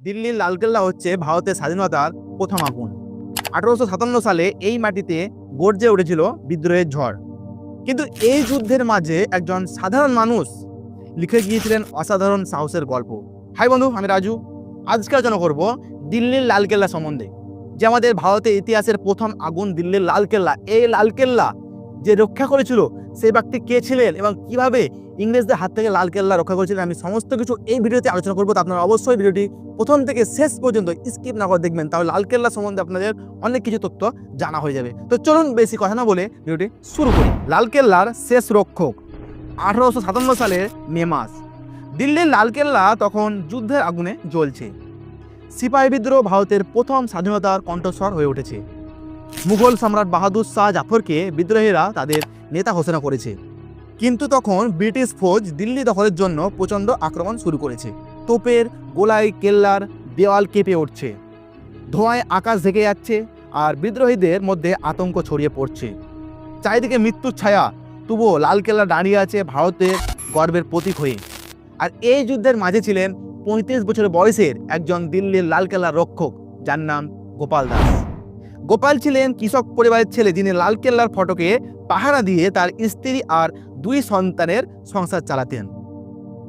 দিল্লির লালকেল্লা হচ্ছে ভারতের স্বাধীনতার প্রথম আগুন। 1857 সালে এই মাটিতে গর্জে উঠেছিল বিদ্রোহের ঝড়। কিন্তু এই যুদ্ধের মাঝে একজন সাধারণ মানুষ লিখে গিয়েছিলেন অসাধারণ সাহসের গল্প। হাই বন্ধু, আমি রাজু। আজকে আলোচনা করব দিল্লির লালকেল্লা সম্বন্ধে, যে আমাদের ভারতের ইতিহাসের প্রথম আগুন দিল্লির লালকেল্লা। এই লালকেল্লা যে রক্ষা করেছিল সেই ব্যক্তি কে ছিলেন এবং কিভাবে ইংরেজদের হাত থেকে লালকেল্লা রক্ষা করেছিলেন, আমি সমস্ত কিছু এই ভিডিওতে আলোচনা করবো। তো আপনারা অবশ্যই ভিডিওটি প্রথম থেকে শেষ পর্যন্ত স্কিপ না করে দেখবেন, তাহলে লালকেল্লা সম্বন্ধে আপনাদের অনেক কিছু তথ্য জানা হয়ে যাবে। তো চলুন বেশি কথা না বলে ভিডিওটি শুরু করি। লালকেল্লার শেষ রক্ষক 1857 সালের মে মাস। দিল্লির লালকেল্লা তখন যুদ্ধের আগুনে জ্বলছে। সিপাহী বিদ্রোহ ভারতের প্রথম স্বাধীনতার কণ্ঠস্বর হয়ে উঠেছে। মুঘল সম্রাট বাহাদুর শাহ জাফরকে বিদ্রোহীরা তাদের নেতা ঘোষণা করেছে। কিন্তু তখন ব্রিটিশ ফৌজ দিল্লি দখলের জন্য প্রচণ্ড আক্রমণ শুরু করেছে। তোপের গোলায় কেল্লার দেওয়াল কেঁপে উঠছে, ধোঁয়ায় আকাশ ঢেকে যাচ্ছে, আর বিদ্রোহীদের মধ্যে আতঙ্ক ছড়িয়ে পড়ছে। চারিদিকে মৃত্যুর ছায়া, তবুও লালকেল্লা দাঁড়িয়ে আছে ভারতের গর্বের প্রতীক হয়ে। আর এই যুদ্ধের মাঝে ছিলেন 35 বছর বয়সের একজন দিল্লির লালকেল্লার রক্ষক, যার নাম গোপাল দাস। গোপাল ছিলেন কৃষক পরিবারের ছেলে, যিনি লালকেল্লার ফটকে পাহারা দিয়ে তার স্ত্রী আর 2 সন্তানের সংসার চালাতেন।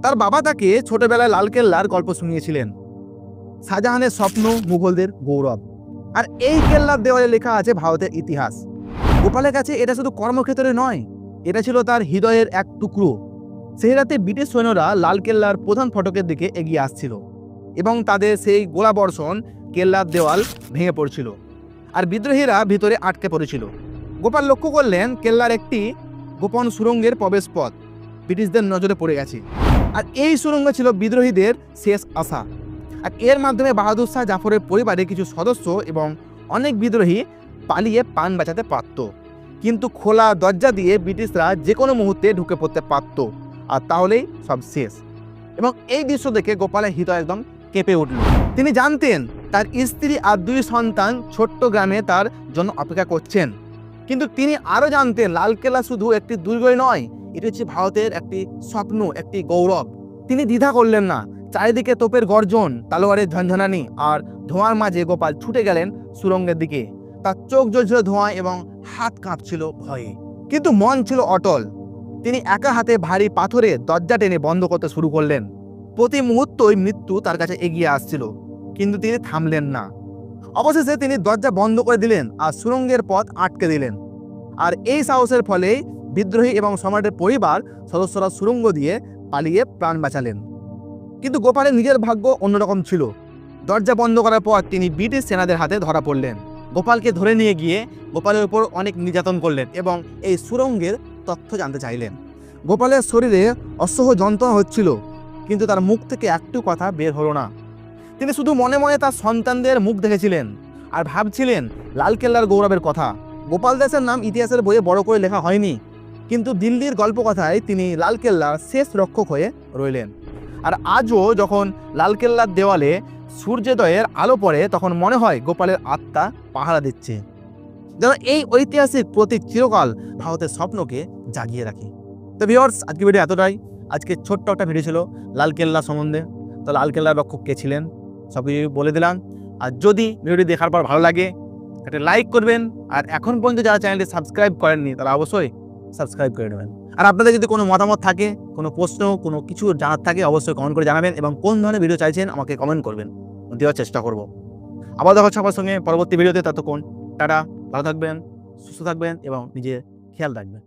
তার বাবা তাকে ছোটবেলায় লালকেল্লার গল্প শুনিয়েছিলেন, শাহজাহানের স্বপ্ন, মুঘলদের গৌরব। আর এই কেল্লার দেওয়ালে লেখা আছে ভারতের ইতিহাস। গোপালের কাছে এটা শুধু কর্মক্ষেত্রে নয়, এটা ছিল তার হৃদয়ের এক টুকরো। সেই রাতে ব্রিটিশ সৈন্যরা লালকেল্লার প্রধান ফটকের দিকে এগিয়ে আসছিল এবং তাদের সেই গোলাবর্ষণ কেল্লার দেওয়াল ভেঙে পড়ছিল, আর বিদ্রোহীরা ভিতরে আটকে পড়েছিল। গোপাল লক্ষ্য করলেন কেল্লার একটি গোপন সুড়ঙ্গের প্রবেশ পথ ব্রিটিশদের নজরে পড়ে গেছে, আর এই সুড়ঙ্গ ছিল বিদ্রোহীদের শেষ আশা। আর এর মাধ্যমে বাহাদুর শাহ জাফরের পরিবারের কিছু সদস্য এবং অনেক বিদ্রোহী পালিয়ে প্রাণ বাঁচাতে পারত, কিন্তু খোলা দরজা দিয়ে ব্রিটিশরা যে কোনো মুহূর্তে ঢুকে পড়তে পারত, আর তাহলেই সব শেষ। এবং এই দৃশ্য দেখে গোপালের হৃদয় একদম কেঁপে উঠল। তিনি জানতেন তার স্ত্রী আর 2 সন্তান ছোট্ট গ্রামে তার জন্য অপেক্ষা করছেন, কিন্তু তিনি আরও জানতেন লালকেল্লা শুধু একটি দুর্গই নয়, এটি হচ্ছে ভারতের একটি স্বপ্ন, একটি গৌরব। তিনি দ্বিধা করলেন না। চারিদিকে তোপের গর্জন, তালোয়ারের ঝনঝনানি আর ধোঁয়ার মাঝে গোপাল ছুটে গেলেন সুড়ঙ্গের দিকে। তার চোখ জ্বলছিল ধোঁয়ায় এবং হাত কাঁপছিল ভয়ে, কিন্তু মন ছিল অটল। তিনি একা হাতে ভারী পাথরে দরজা টেনে বন্ধ করতে শুরু করলেন। প্রতি মুহূর্তই মৃত্যু তার কাছে এগিয়ে আসছিল, কিন্তু তিনি থামলেন না। অবশেষে তিনি দরজা বন্ধ করে দিলেন আর সুড়ঙ্গের পথ আটকে দিলেন। আর এই সাহসের ফলে বিদ্রোহী এবং সম্রাটের পরিবার সদস্যরা সুড়ঙ্গ দিয়ে পালিয়ে প্রাণ বাঁচালেন। কিন্তু গোপালের নিজের ভাগ্য অন্যরকম ছিল। দরজা বন্ধ করার পর তিনি ব্রিটিশ সেনাদের হাতে ধরা পড়লেন। গোপালকে ধরে নিয়ে গিয়ে গোপালের উপর অনেক নির্যাতন করলেন এবং এই সুড়ঙ্গের তথ্য জানতে চাইলেন। গোপালের শরীরে অসহ্য যন্ত্রণা হচ্ছিল, কিন্তু তার মুখ থেকে একটু কথা বের হলো না। তিনি শুধু মনে মনে তার সন্তানদের মুখ দেখেছিলেন আর ভাবছিলেন লালকেল্লার গৌরবের কথা। গোপাল দাসের নাম ইতিহাসের বইয়ে বড় করে লেখা হয়নি, কিন্তু দিল্লির গল্পকথায় তিনি লালকেল্লার শেষ রক্ষক হয়ে রইলেন। আর আজও যখন লালকেল্লার দেওয়ালে সূর্যোদয়ের আলো পড়ে, তখন মনে হয় গোপালের আত্মা পাহারা দিচ্ছে, যেন এই ঐতিহাসিক প্রতীক চিরকাল ভারতের স্বপ্নকে জাগিয়ে রাখে। তো ভিউয়ার্স, আজকে ভিডিও এতটাই। আজকে ছোট্ট একটা ভিডিও ছিল লালকেল্লা সম্বন্ধে। তো লালকেল্লার রক্ষক কে ছিলেন সব কিছু বলে দিলাম। আর যদি ভিডিওটি দেখার পর ভালো লাগে একটা লাইক করবেন, আর এখন পর্যন্ত যারা চ্যানেলটি সাবস্ক্রাইব করেননি তারা অবশ্যই সাবস্ক্রাইব করে নেবেন। আর আপনাদের যদি কোনো মতামত থাকে, কোনো প্রশ্ন, কোনো কিছু জানার থাকে, অবশ্যই কমেন্ট করে জানাবেন এবং কোন ধরনের ভিডিও চাইছেন আমাকে কমেন্ট করবেন, দেওয়ার চেষ্টা করব। আবার দেখা হচ্ছে আপনার সঙ্গে পরবর্তী ভিডিওতে। ততক্ষণ টাটা, ভালো থাকবেন, সুস্থ থাকবেন এবং নিজের খেয়াল রাখবেন।